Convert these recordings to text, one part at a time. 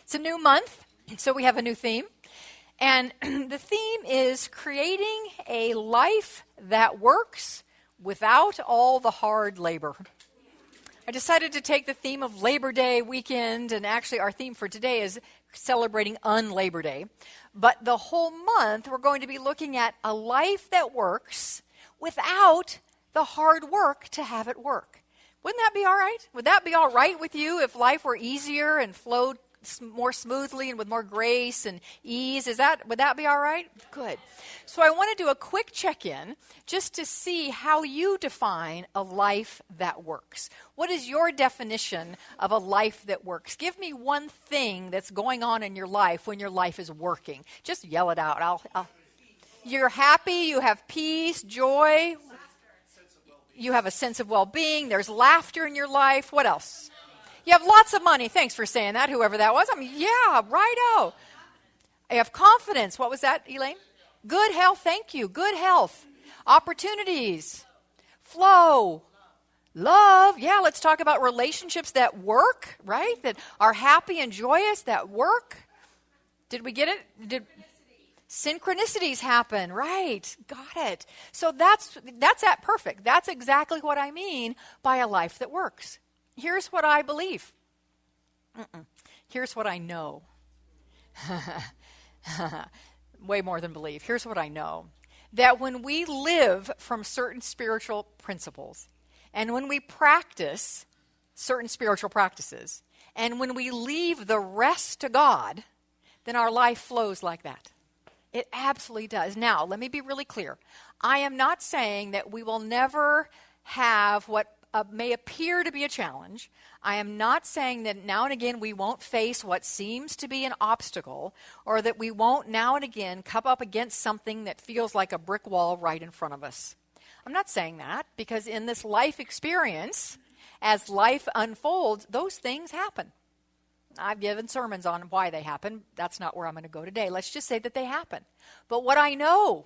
It's a new month, so we have a new theme. And the theme is creating a life that works without all the hard labor. I decided to take the theme of Labor Day weekend, and actually our theme for today is celebrating un-Labor Day. But the whole month we're going to be looking at a life that works without the hard work to have it work. Wouldn't that be all right? Would that be all right with you if life were easier and flowed more smoothly and with more grace and ease? Would that be all right? Good. So I want to do a quick check-in just to see how you define a life that works. What is your definition of a life that works? Give me one thing that's going on in your life when your life is working. Just yell it out. You're happy, you have peace, joy, you have a sense of well-being, there's laughter in your life. What else? You have lots of money. Thanks for saying that, whoever that was. Yeah, righto. You have confidence. What was that, Elaine? Good health. Thank you. Good health. Opportunities. Flow. Love. Yeah, let's talk about relationships that work, right? That are happy and joyous, that work. Did we get it? Synchronicities happen, right? Got it. So that's perfect. That's exactly what I mean by a life that works. Here's what I believe. Here's what I know. Way more than believe. Here's what I know. That when we live from certain spiritual principles, and when we practice certain spiritual practices, and when we leave the rest to God, then our life flows like that. It absolutely does. Now, let me be really clear. I am not saying that we will never have what may appear to be a challenge. I am not saying that now and again we won't face what seems to be an obstacle, or that we won't now and again come up against something that feels like a brick wall right in front of us. I'm not saying that, because in this life experience, as life unfolds, those things happen. I've given sermons on why they happen. That's not where I'm going to go today. Let's just say that they happen. But what I know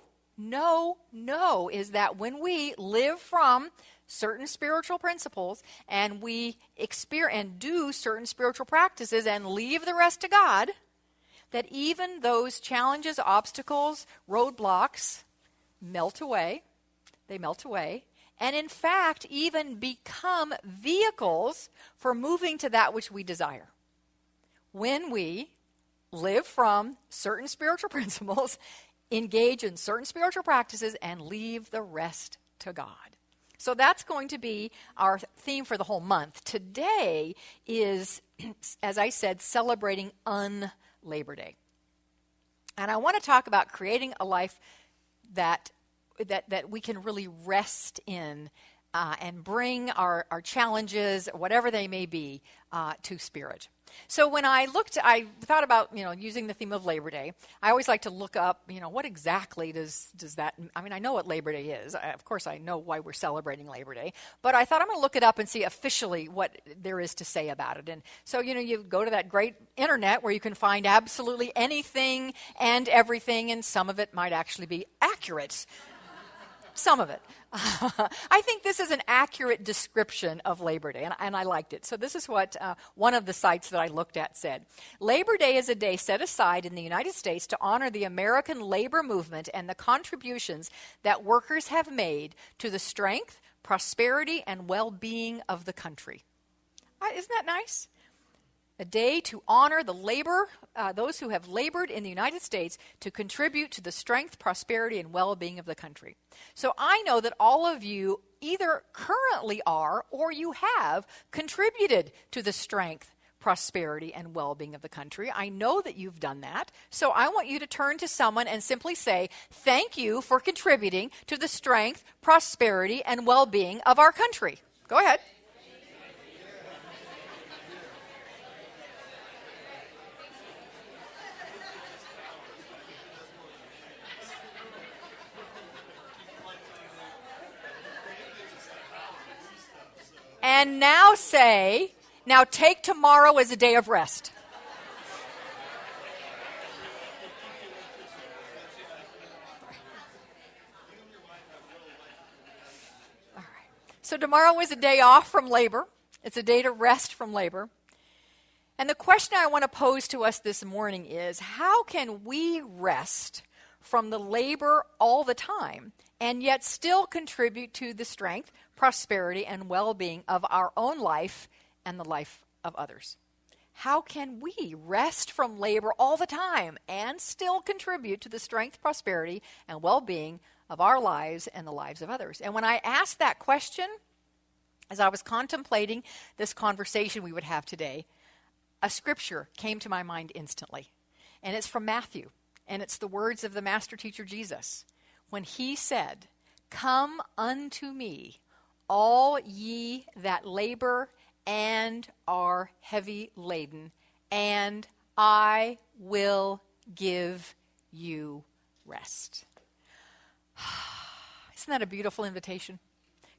is that when we live from certain spiritual principles and we experience and do certain spiritual practices and leave the rest to God, that even those challenges, obstacles, roadblocks melt away. They melt away. And in fact, even become vehicles for moving to that which we desire. When we live from certain spiritual principles, engage in certain spiritual practices, and leave the rest to God. So that's going to be our theme for the whole month. Today is, as I said, celebrating un-Labor Day. And I want to talk about creating a life that we can really rest in and bring our challenges, whatever they may be, to Spirit. So when I thought about, using the theme of Labor Day. I always like to look up, what exactly does that, I know what Labor Day is. Of course, I know why we're celebrating Labor Day. But I thought I'm going to look it up and see officially what there is to say about it. And so, you go to that great internet where you can find absolutely anything and everything, and some of it might actually be accurate. Some of it. I think this is an accurate description of Labor Day, and I liked it. So this is what one of the sites that I looked at said. Labor Day is a day set aside in the United States to honor the American labor movement and the contributions that workers have made to the strength, prosperity, and well-being of the country. Isn't that nice? A day to honor the labor, those who have labored in the United States to contribute to the strength, prosperity, and well-being of the country. So I know that all of you either currently are or you have contributed to the strength, prosperity, and well-being of the country. I know that you've done that. So I want you to turn to someone and simply say, thank you for contributing to the strength, prosperity, and well-being of our country. Go ahead. And now take tomorrow as a day of rest. All right. So tomorrow is a day off from labor. It's a day to rest from labor. And the question I want to pose to us this morning is, how can we rest from the labor all the time and yet still contribute to the strength, prosperity, and well-being of our own life and the life of others? How can we rest from labor all the time and still contribute to the strength, prosperity, and well-being of our lives and the lives of others? And when I asked that question, as I was contemplating this conversation we would have today, a scripture came to my mind instantly. And it's from Matthew. And it's the words of the master teacher Jesus, when he said, "Come unto me, all ye that labor and are heavy laden, and I will give you rest." Isn't that a beautiful invitation?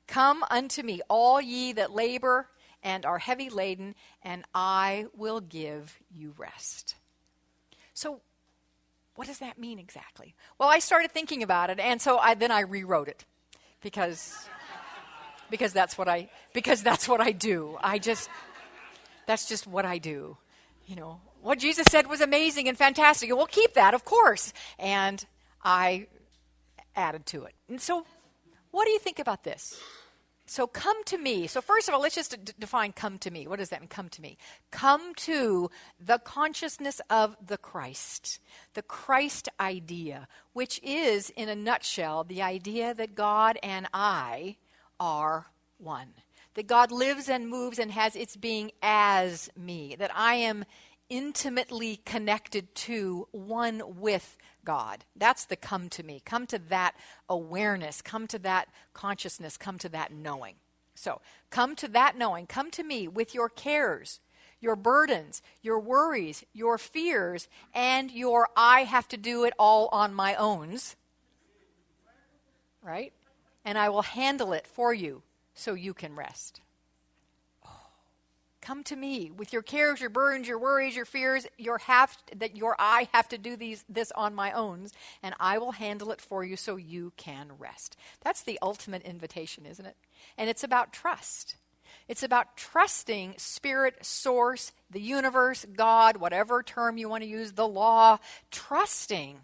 Come unto me, all ye that labor and are heavy laden, and I will give you rest. So what does that mean exactly? Well, I started thinking about it, and so I rewrote it because that's what I do. That's just what I do. You know, what Jesus said was amazing and fantastic, and we'll keep that, of course. And I added to it. And so what do you think about this? So come to me. So first of all, let's just define come to me. What does that mean, come to me? Come to the consciousness of the Christ idea, which is, in a nutshell, the idea that God and I are one. That God lives and moves and has its being as me. That I am intimately connected to, one with God. That's the come to me. Come to that awareness. Come to that consciousness. Come to that knowing. So come to that knowing. Come to me with your cares, your burdens, your worries, your fears, and your I have to do it all on my owns. Right? And I will handle it for you so you can rest. Come to me with your cares, your burdens, your worries, your fears, I have to do this on my own, and I will handle it for you so you can rest. That's the ultimate invitation, isn't it? And it's about trust. It's about trusting Spirit, Source, the universe, God, whatever term you want to use, the law, trusting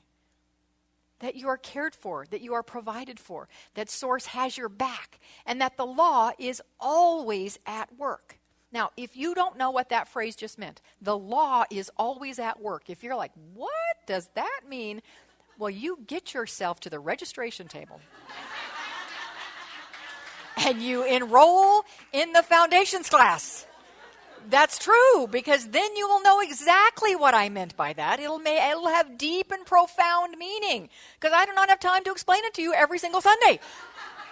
that you are cared for, that you are provided for, that Source has your back, and that the law is always at work. Now, if you don't know what that phrase just meant, the law is always at work. If you're like, what does that mean? Well, you get yourself to the registration table. And you enroll in the foundations class. That's true, because then you will know exactly what I meant by that. It'll have deep and profound meaning, because I do not have time to explain it to you every single Sunday.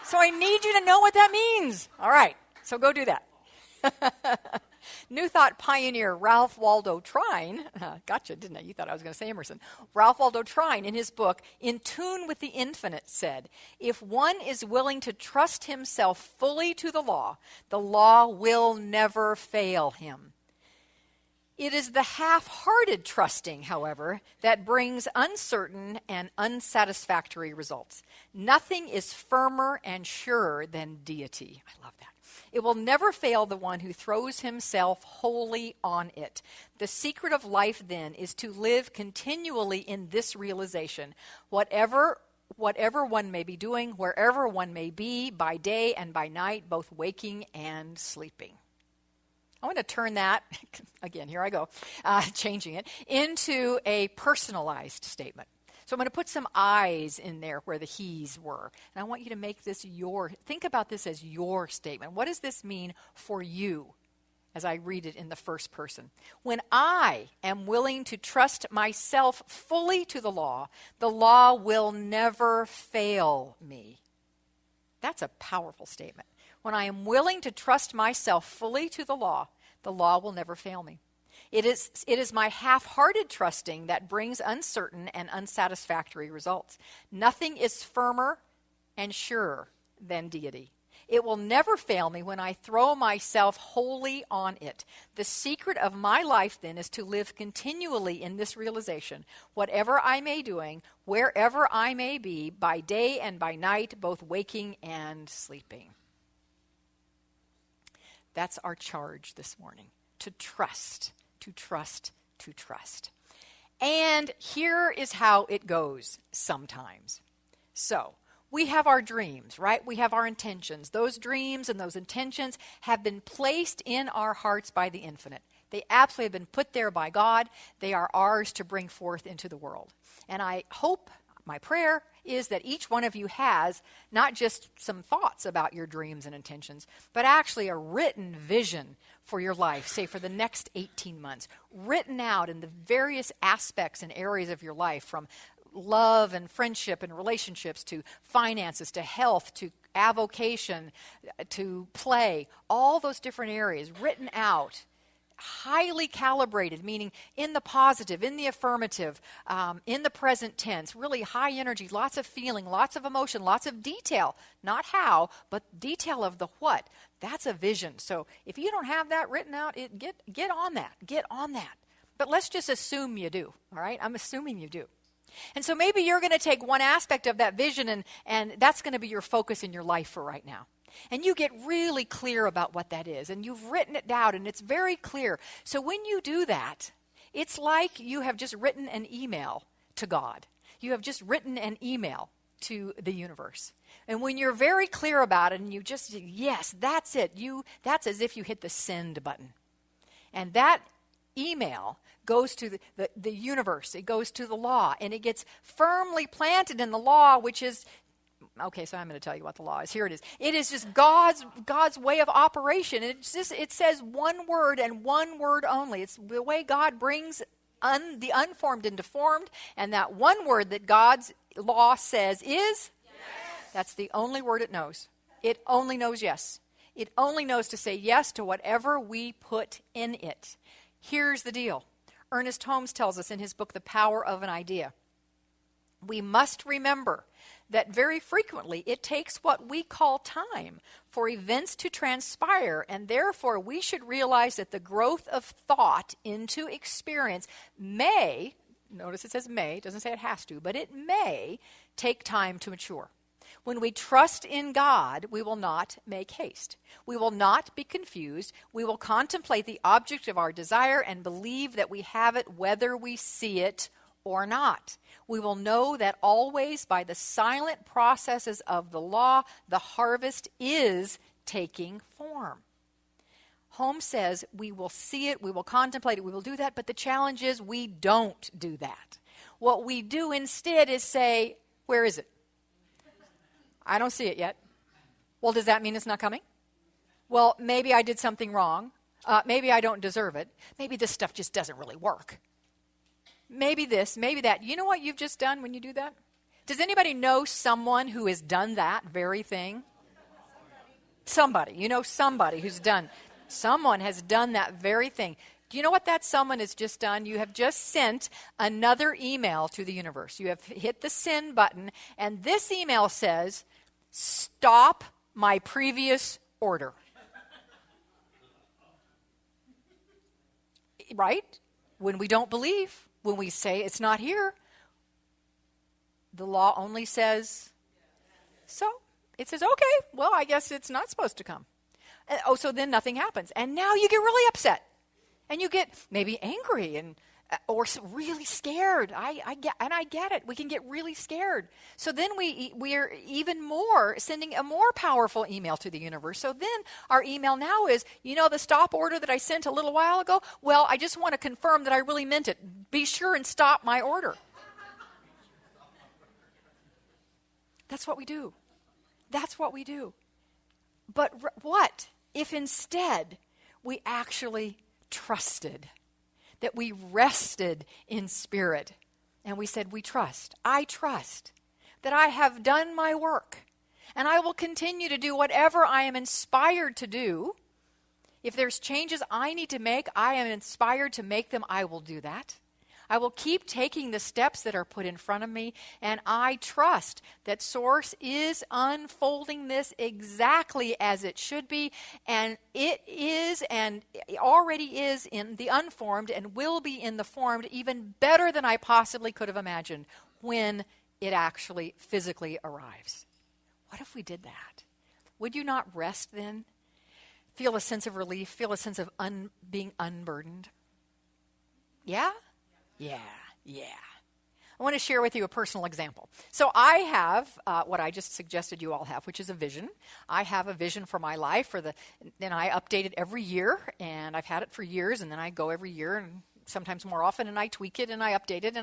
So I need you to know what that means. All right, so go do that. New Thought pioneer Ralph Waldo Trine, gotcha, didn't I? You thought I was going to say Emerson. Ralph Waldo Trine, in his book, In Tune with the Infinite, said, if one is willing to trust himself fully to the law will never fail him. It is the half-hearted trusting, however, that brings uncertain and unsatisfactory results. Nothing is firmer and surer than deity. I love that. It will never fail the one who throws himself wholly on it. The secret of life, then, is to live continually in this realization. Whatever one may be doing, wherever one may be, by day and by night, both waking and sleeping. I want to turn that, again, here I go, changing it, into a personalized statement. So I'm going to put some I's in there where the he's were. And I want you to make this think about this as your statement. What does this mean for you as I read it in the first person? When I am willing to trust myself fully to the law will never fail me. That's a powerful statement. When I am willing to trust myself fully to the law will never fail me. It is my half-hearted trusting that brings uncertain and unsatisfactory results. Nothing is firmer and surer than deity. It will never fail me when I throw myself wholly on it. The secret of my life, then, is to live continually in this realization. Whatever I may be doing, wherever I may be, by day and by night, both waking and sleeping. That's our charge this morning, to trust to trust, to trust. And here is how it goes sometimes. So, we have our dreams, right? We have our intentions. Those dreams and those intentions have been placed in our hearts by the infinite. They absolutely have been put there by God. They are ours to bring forth into the world. And I hope, my prayer is that each one of you has not just some thoughts about your dreams and intentions, but actually a written vision for your life, say for the next 18 months, written out in the various aspects and areas of your life, from love and friendship and relationships to finances to health to avocation to play, all those different areas written out, highly calibrated, meaning in the positive, in the affirmative, in the present tense, really high energy, lots of feeling, lots of emotion, lots of detail, not how, but detail of the what. That's a vision. So if you don't have that written out, get on that. But let's just assume you do, all right? I'm assuming you do. And so maybe you're going to take one aspect of that vision and that's going to be your focus in your life for right now. And you get really clear about what that is. And you've written it down and it's very clear. So when you do that, it's like you have just written an email to God. You have just written an email to the universe. And when you're very clear about it and you just, yes, that's it. That's as if you hit the send button. And that email goes to the universe. It goes to the law. And it gets firmly planted in the law, which is, okay, so I'm going to tell you what the law is. Here it is. It is just God's way of operation. It says one word and one word only. It's the way God brings the unformed into formed. And that one word that God's law says is? Yes. That's the only word it knows. It only knows yes. It only knows to say yes to whatever we put in it. Here's the deal. Ernest Holmes tells us in his book, The Power of an Idea. We must remember that very frequently it takes what we call time for events to transpire, and therefore we should realize that the growth of thought into experience may, notice it says may, it doesn't say it has to, but it may take time to mature. When we trust in God, we will not make haste. We will not be confused. We will contemplate the object of our desire and believe that we have it whether we see it or not. We will know that always by the silent processes of the law, the harvest is taking form. Holmes says we will see it, we will contemplate it, we will do that, but the challenge is we don't do that. What we do instead is say, where is it? I don't see it yet. Well, does that mean it's not coming? Well, maybe I did something wrong. Maybe I don't deserve it. Maybe this stuff just doesn't really work. Maybe this, maybe that. You know what you've just done when you do that? Does anybody know someone who has done that very thing? Somebody. You know somebody who's done. Someone has done that very thing. Do you know what that someone has just done? You have just sent another email to the universe. You have hit the send button, and this email says, stop my previous order. Right? When we don't believe, when we say it's not here, the law only says, so. It says, okay, well, I guess it's not supposed to come. So then nothing happens. And now you get really upset. And you get maybe angry or really scared. I get it. We can get really scared. So then we are even more sending a more powerful email to the universe. So then our email now is, you know, the stop order that I sent a little while ago? Well, I just want to confirm that I really meant it. Be sure and stop my order. That's what we do. That's what we do. But what if instead we actually trusted, that we rested in spirit, and we said, I trust that I have done my work, and I will continue to do whatever I am inspired to do. If there's changes I need to make, I am inspired to make them, I will do that. I will keep taking the steps that are put in front of me, and I trust that Source is unfolding this exactly as it should be, and it is and already is in the unformed and will be in the formed even better than I possibly could have imagined when it actually physically arrives. What if we did that? Would you not rest then? Feel a sense of relief, feel a sense of being unburdened? Yeah? Yeah. I want to share with you a personal example. So I have what I just suggested you all have, which is a vision. I have a vision for my life, and I update it every year, and I've had it for years, and then I go every year, and sometimes more often, and I tweak it, and I update it,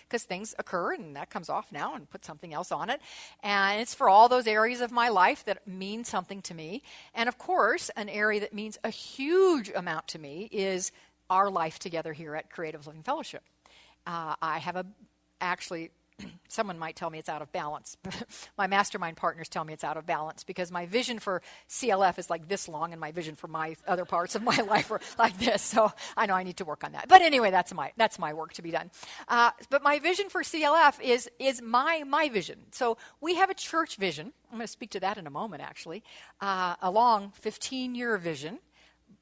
because things occur, and that comes off now, and put something else on it. And it's for all those areas of my life that mean something to me. And of course, an area that means a huge amount to me is our life together here at Creative Living Fellowship. I have actually, someone might tell me it's out of balance. My mastermind partners tell me it's out of balance because my vision for CLF is like this long and my vision for my other parts of my life are like this. So I know I need to work on that. But anyway, that's my work to be done. But my vision for CLF is my vision. So we have a church vision. I'm going to speak to that in a moment, actually. A long 15-year vision.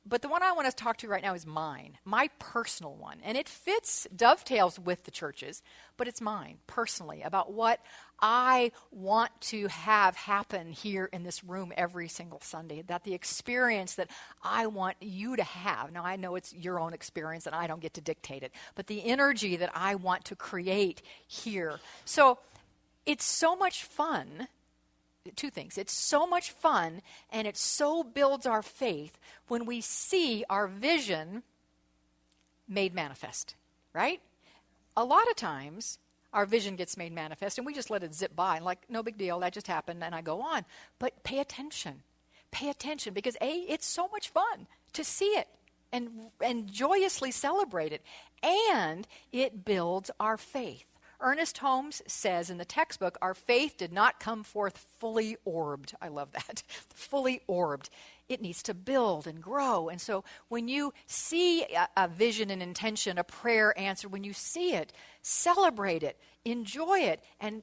But the one I want to talk to right now is mine, my personal one. And it dovetails with the churches, but it's mine personally about what I want to have happen here in this room every single Sunday, that the experience that I want you to have. Now, I know it's your own experience and I don't get to dictate it, but the energy that I want to create here. So it's so much fun. Two things. It's so much fun and it so builds our faith when we see our vision made manifest, right? A lot of times our vision gets made manifest and we just let it zip by and like, no big deal, that just happened and I go on. But pay attention because it's so much fun to see it and joyously celebrate it, and it builds our faith. Ernest Holmes says in the textbook, our faith did not come forth fully orbed. I love that. Fully orbed. It needs to build and grow. And so when you see a vision and intention, a prayer answered, when you see it, celebrate it, enjoy it, and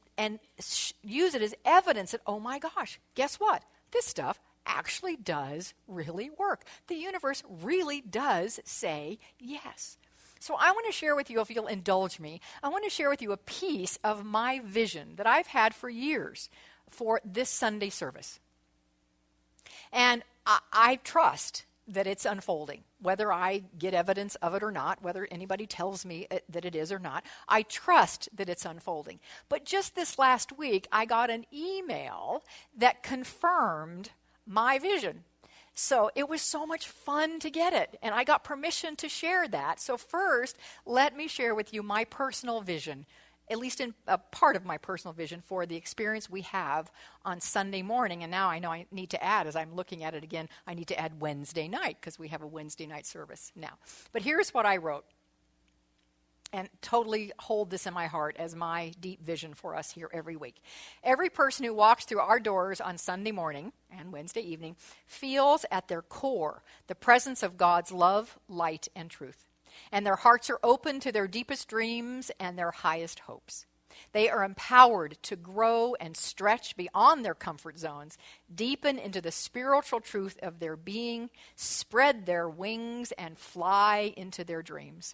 use it as evidence that, oh my gosh, guess what? This stuff actually does really work. The universe really does say yes. So I want to share with you, if you'll indulge me, I want to share with you a piece of my vision that I've had for years for this Sunday service. And I trust that it's unfolding, whether I get evidence of it or not, whether anybody tells me that it is or not. I trust that it's unfolding. But just this last week, I got an email that confirmed my vision. So it was so much fun to get it, and I got permission to share that. So first, let me share with you my personal vision, at least in a part of my personal vision for the experience we have on Sunday morning. And now I know I need to add, as I'm looking at it again, I need to add Wednesday night because we have a Wednesday night service now. But here's what I wrote, and totally hold this in my heart as my deep vision for us here every week. Every person who walks through our doors on Sunday morning and Wednesday evening feels at their core the presence of God's love, light, and truth. And their hearts are open to their deepest dreams and their highest hopes. They are empowered to grow and stretch beyond their comfort zones, deepen into the spiritual truth of their being, spread their wings, and fly into their dreams.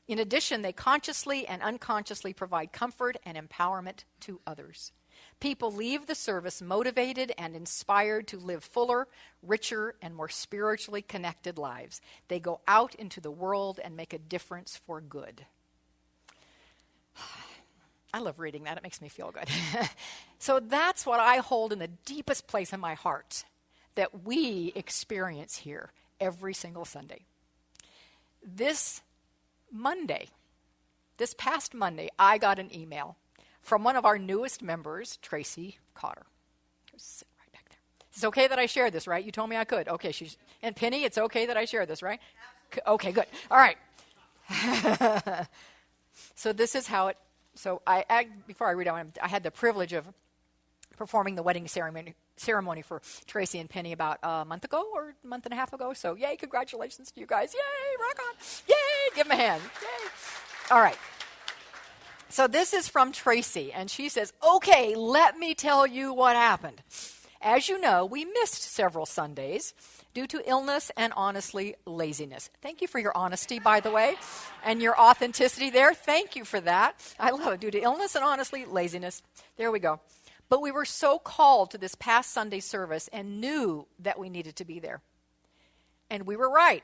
In addition, they consciously and unconsciously provide comfort and empowerment to others. People leave the service motivated and inspired to live fuller, richer, and more spiritually connected lives. They go out into the world and make a difference for good. I love reading that. It makes me feel good. So that's what I hold in the deepest place in my heart that we experience here every single Sunday. This past Monday, I got an email from one of our newest members, Tracy Cotter. Who's sitting right back there. It's okay that I share this, right? You told me I could. Okay, and Penny, it's okay that I share this, right? Absolutely. Okay, good. All right. So this is how it. So before I read it, I had the privilege of performing the wedding ceremony for Tracy and Penny about a month and a half ago. So yay, congratulations to you guys. Yay, rock on. Yay, give them a hand. Yay. All right. So this is from Tracy, and she says, okay, let me tell you what happened. As you know, we missed several Sundays due to illness and, honestly, laziness. Thank you for your honesty, by the way, and your authenticity there. Thank you for that. I love it. Due to illness and, honestly, laziness. There we go. But we were so called to this past Sunday service and knew that we needed to be there. And we were right.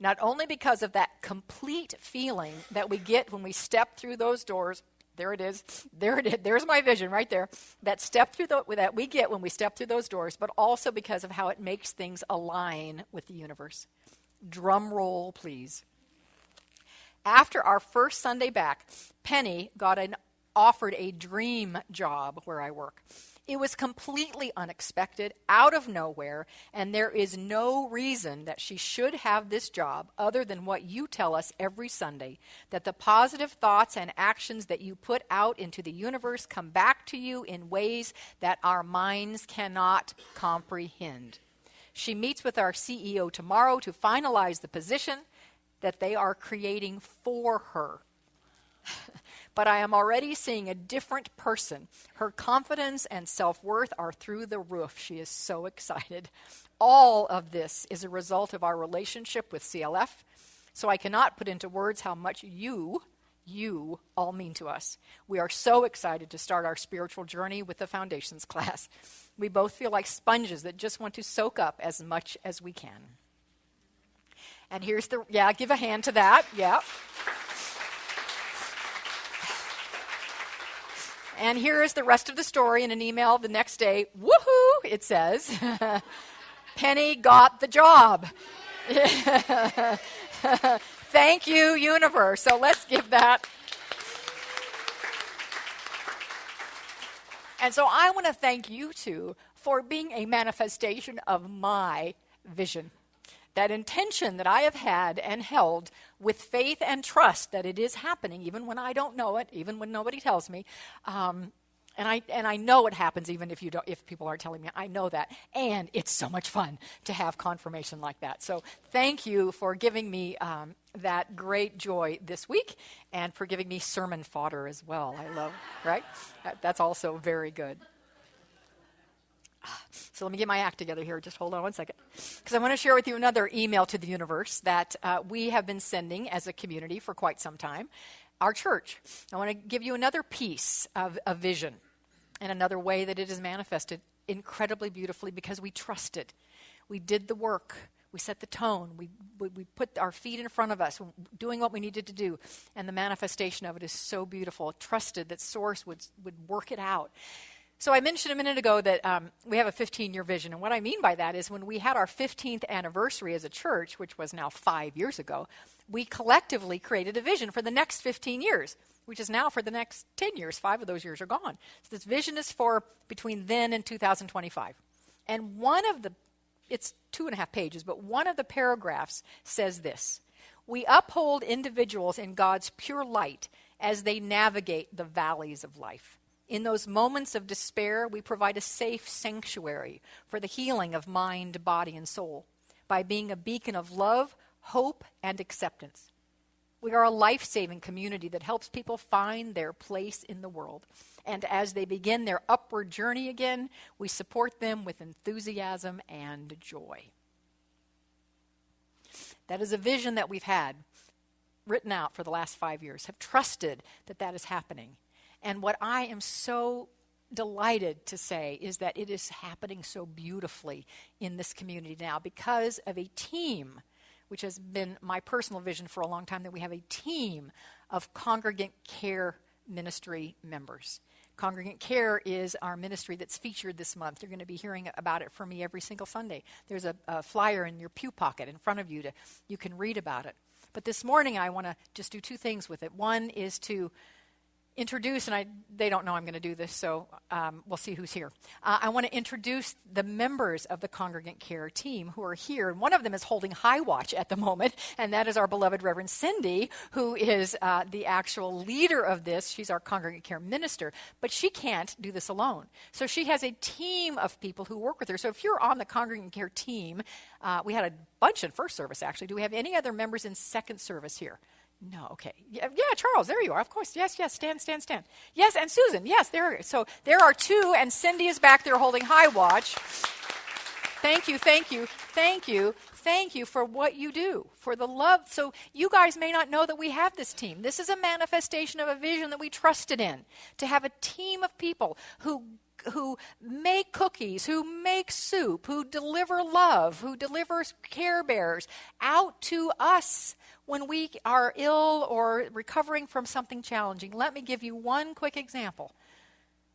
Not only because of that complete feeling that we get when we step through those doors. There it is. There it is. There's my vision right there. That we get when we step through those doors, but also because of how it makes things align with the universe. Drum roll, please. After our first Sunday back, Penny got offered a dream job where I work. It was completely unexpected, out of nowhere, and there is no reason that she should have this job other than what you tell us every Sunday, that the positive thoughts and actions that you put out into the universe come back to you in ways that our minds cannot comprehend. She meets with our CEO tomorrow to finalize the position that they are creating for her. But I am already seeing a different person. Her confidence and self-worth are through the roof. She is so excited. All of this is a result of our relationship with CLF, so I cannot put into words how much you all mean to us. We are so excited to start our spiritual journey with the Foundations class. We both feel like sponges that just want to soak up as much as we can. And here's give a hand to that, yeah. And here is the rest of the story in an email the next day. Woohoo, it says. Penny got the job. Thank you, universe. So let's give that. And so I want to thank you two for being a manifestation of my vision. That intention that I have had and held with faith and trust that it is happening, even when I don't know it, even when nobody tells me. And I know it happens even if people aren't telling me. I know that. And it's so much fun to have confirmation like that. So thank you for giving me that great joy this week and for giving me sermon fodder as well. I love, right? That's also very good. So let me get my act together here. Just hold on one second. Because I want to share with you another email to the universe that we have been sending as a community for quite some time. Our church. I want to give you another piece of a vision and another way that it is manifested incredibly beautifully because we trust it. We did the work. We set the tone. We put our feet in front of us, doing what we needed to do. And the manifestation of it is so beautiful. Trusted that Source would work it out. So I mentioned a minute ago that we have a 15-year vision. And what I mean by that is when we had our 15th anniversary as a church, which was now 5 years ago, we collectively created a vision for the next 15 years, which is now for the next 10 years. 5 of those years are gone. So this vision is for between then and 2025. And it's 2.5 pages, but one of the paragraphs says this: we uphold individuals in God's pure light as they navigate the valleys of life. In those moments of despair, we provide a safe sanctuary for the healing of mind, body, and soul by being a beacon of love, hope, and acceptance. We are a life-saving community that helps people find their place in the world. And as they begin their upward journey again, we support them with enthusiasm and joy. That is a vision that we've had written out for the last 5 years, have trusted that that is happening. And what I am so delighted to say is that it is happening so beautifully in this community now because of a team, which has been my personal vision for a long time, that we have a team of Congregate Care ministry members. Congregate Care is our ministry that's featured this month. You're going to be hearing about it from me every single Sunday. There's a flyer in your pew pocket in front of you. You can read about it. But this morning I want to just do 2 things with it. One is to introduce, and they don't know I'm going to do this, so we'll see who's here. I want to introduce the members of the Congregate Care team who are here. And one of them is holding high watch at the moment, and that is our beloved Reverend Cindy, who is the actual leader of this. She's our Congregate Care minister, but she can't do this alone. So she has a team of people who work with her. So if you're on the Congregate Care team, we had a bunch in first service, actually. Do we have any other members in second service here? No, okay. Yeah, Charles, there you are. Of course. Yes, stand. Yes, and Susan. Yes, there. So there are 2, and Cindy is back there holding high watch. Thank you for what you do, for the love. So you guys may not know that we have this team. This is a manifestation of a vision that we trusted in, to have a team of people who make cookies, who make soup, who deliver love, who delivers Care Bears out to us when we are ill or recovering from something challenging. Let me give you one quick example.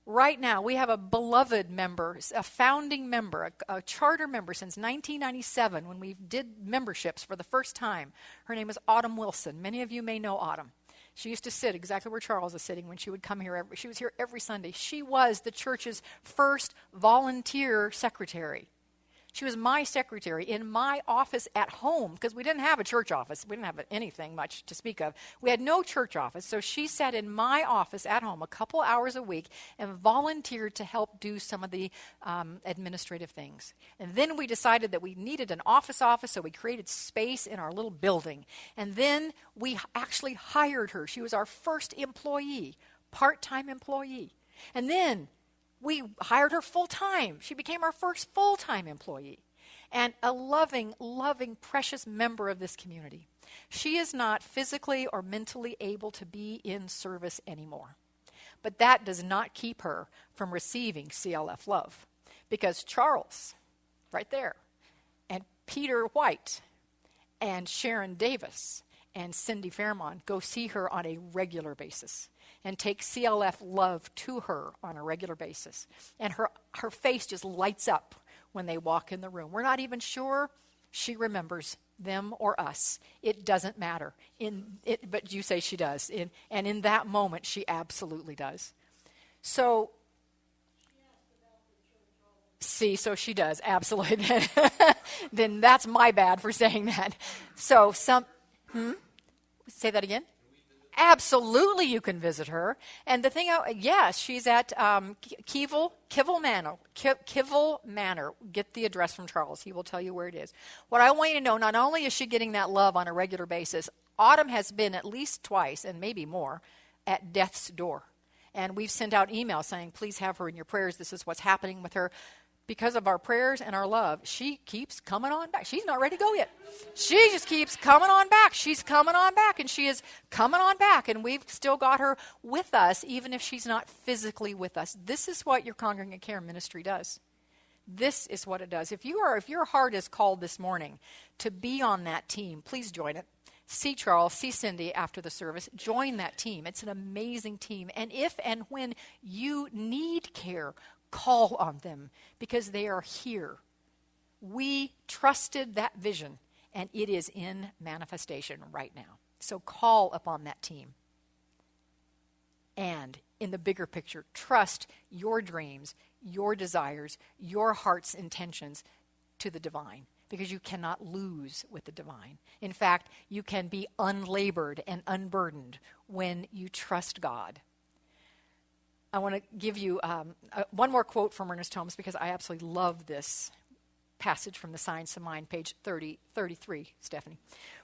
Right now, we have a beloved member, a founding member, a charter member since 1997 when we did memberships for the first time. Her name is Autumn Wilson. Many of you may know Autumn. She used to sit exactly where Charles is sitting when she would come here. She was here every Sunday. She was the church's first volunteer secretary. She was my secretary in my office at home, because we didn't have a church office. We didn't have anything much to speak of. We had no church office, so she sat in my office at home a couple hours a week and volunteered to help do some of the administrative things. And then we decided that we needed an office, so we created space in our little building. And then we actually hired her. She was our first employee, part-time employee. And then we hired her full-time. She became our first full-time employee and a loving, precious member of this community. She is not physically or mentally able to be in service anymore. But that does not keep her from receiving CLF love, because Charles, right there, and Peter White, and Sharon Davis, and Cindy Fairmont go see her on a regular basis and take CLF love to her on a regular basis. And her face just lights up when they walk in the room. We're not even sure she remembers them or us. It doesn't matter. But you say she does. And in that moment, she absolutely does. So, so she does, absolutely. Then that's my bad for saying that. So say that again? Absolutely, you can visit her. And the thing, yes, she's at Kivel Manor. Get the address from Charles. He will tell you where it is. What I want you to know, not only is she getting that love on a regular basis, Autumn has been at least twice, and maybe more, at death's door. And we've sent out emails saying, please have her in your prayers. This is what's happening with her. Because of our prayers and our love, she keeps coming on back. She's not ready to go yet. She just keeps coming on back. She's coming on back, and she is coming on back, and we've still got her with us, even if she's not physically with us. This is what your Congregate Care Ministry does. This is what it does. If your heart is called this morning to be on that team, please join it. See Charles, see Cindy after the service. Join that team. It's an amazing team. And if and when you need care, call on them, because they are here. We trusted that vision, and it is in manifestation right now. So call upon that team. And in the bigger picture, trust your dreams, your desires, your heart's intentions to the divine, because you cannot lose with the divine. In fact, you can be unlabored and unburdened when you trust God. I want to give you one more quote from Ernest Holmes, because I absolutely love this passage from the Science of Mind, page 33, Stephanie.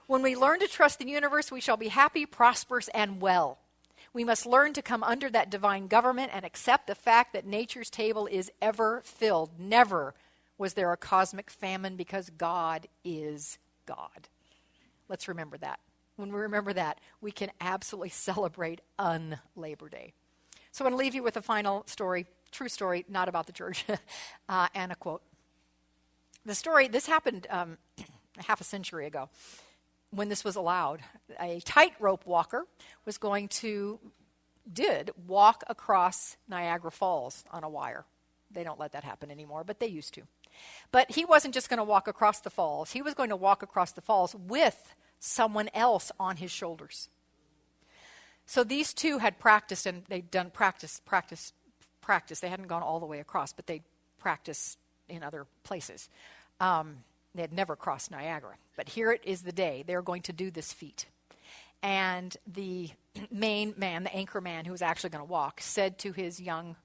When we learn to trust the universe, we shall be happy, prosperous, and well. We must learn to come under that divine government and accept the fact that nature's table is ever filled. Never was there a cosmic famine, because God is God. Let's remember that. When we remember that, we can absolutely celebrate un-Labor Day. So I want to leave you with a final story, true story, not about the church, and a quote. The story, this happened half a century ago when this was allowed. A tightrope walker did walk across Niagara Falls on a wire. They don't let that happen anymore, but they used to. But he wasn't just going to walk across the falls. He was going to walk across the falls with someone else on his shoulders. So these two had practiced, and they'd done practice. They hadn't gone all the way across, but they'd practiced in other places. They had never crossed Niagara. But here it is the day. They're going to do this feat. And the main man, the anchor man who was actually going to walk, said to his young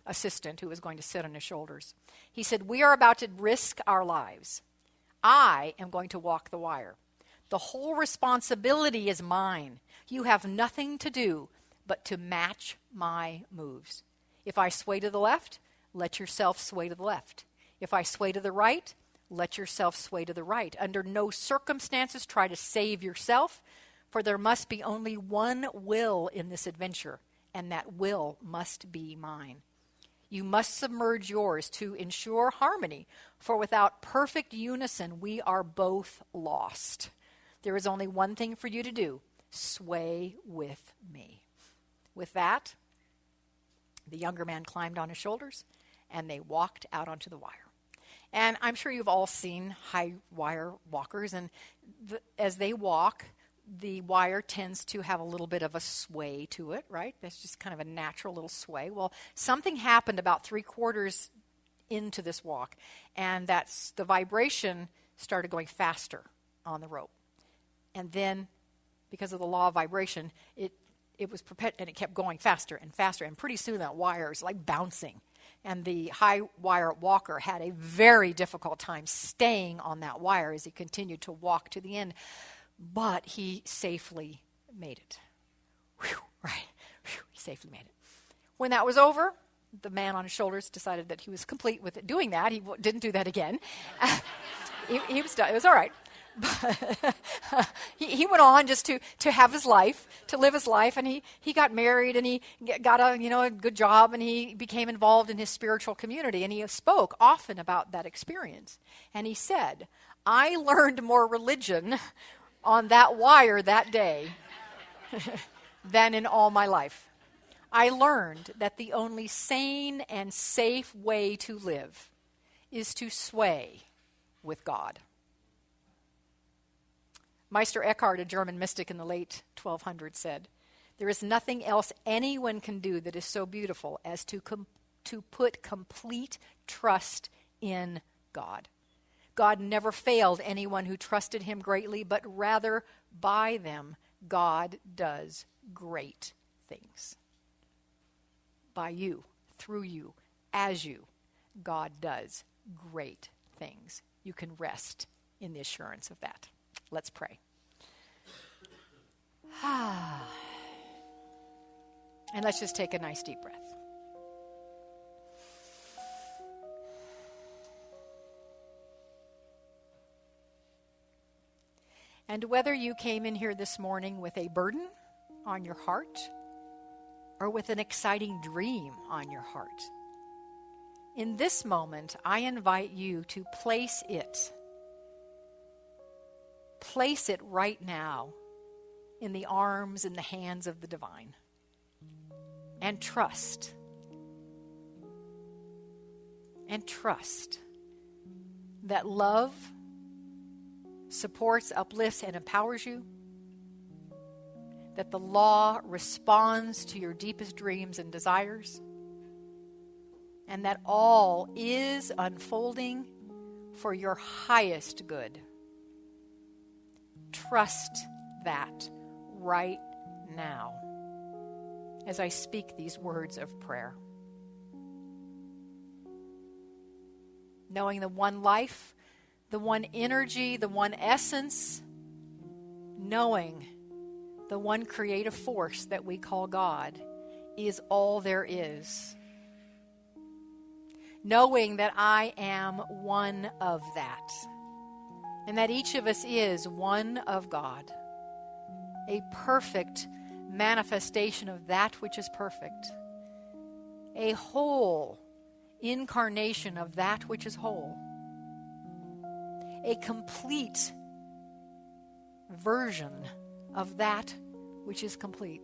assistant who was going to sit on his shoulders, he said, "We are about to risk our lives. I am going to walk the wire. The whole responsibility is mine. You have nothing to do but to match my moves. If I sway to the left, let yourself sway to the left. If I sway to the right, let yourself sway to the right. Under no circumstances try to save yourself, for there must be only one will in this adventure, and that will must be mine. You must submerge yours to ensure harmony, for without perfect unison, we are both lost. There is only one thing for you to do: sway with me. With that, the younger man climbed on his shoulders, and they walked out onto the wire. And I'm sure you've all seen high wire walkers, and as they walk, the wire tends to have a little bit of a sway to it, right? That's just kind of a natural little sway. Well, something happened about 3/4 into this walk, and that's the vibration started going faster on the rope. And then, because of the law of vibration, it was and it kept going faster and faster, and pretty soon that wire is like bouncing. And the high wire walker had a very difficult time staying on that wire as he continued to walk to the end. But he safely made it. Whew, right. Whew, he safely made it. When that was over, the man on his shoulders decided that he was complete with it. Doing that, he didn't do that again. He was done. It was all right. But he went on just to have his life, to live his life, and he got married, and he got a good job, and he became involved in his spiritual community, and he spoke often about that experience. And he said, "I learned more religion on that wire that day than in all my life. I learned that the only sane and safe way to live is to sway with God." Meister Eckhart, a German mystic in the late 1200s, said, "There is nothing else anyone can do that is so beautiful as to put complete trust in God. God never failed anyone who trusted him greatly, but rather by them God does great things. By you, through you, as you, God does great things. You can rest in the assurance of that." Let's pray. And let's just take a nice deep breath. And whether you came in here this morning with a burden on your heart or with an exciting dream on your heart, in this moment, I invite you to place it right now in the arms and the hands of the divine. And trust that love supports, uplifts, and empowers you, that the law responds to your deepest dreams and desires, and that all is unfolding for your highest good. Trust that right now as I speak these words of prayer. Knowing the one life, the one energy, the one essence, knowing the one creative force that we call God is all there is. Knowing that I am one of that, and that each of us is one of God, a perfect manifestation of that which is perfect, a whole incarnation of that which is whole, a complete version of that which is complete.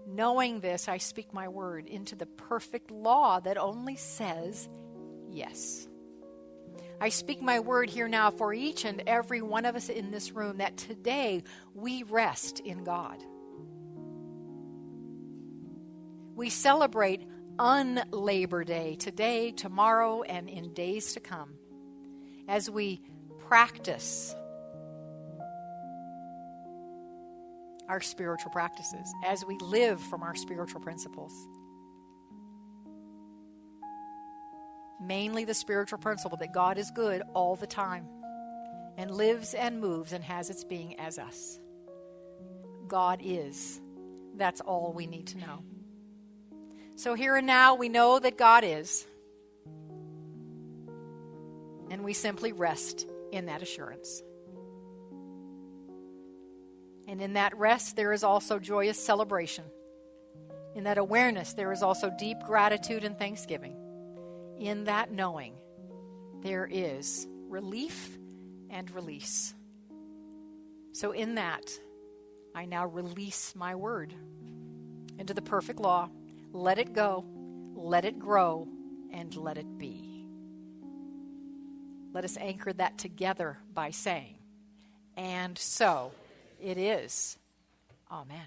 Knowing this, I speak my word into the perfect law that only says yes. I speak my word here now for each and every one of us in this room that today we rest in God. We celebrate un-Labor Day today, tomorrow, and in days to come as we practice our spiritual practices, as we live from our spiritual principles. Mainly the spiritual principle that God is good all the time and lives and moves and has its being as us. God is. That's all we need to know. So here and now we know that God is, and we simply rest in that assurance. And in that rest there is also joyous celebration In that awareness, there is also deep gratitude and thanksgiving. In that knowing, there is relief and release. So in that, I now release my word into the perfect law. Let it go, let it grow, and let it be. Let us anchor that together by saying, and so it is. Amen.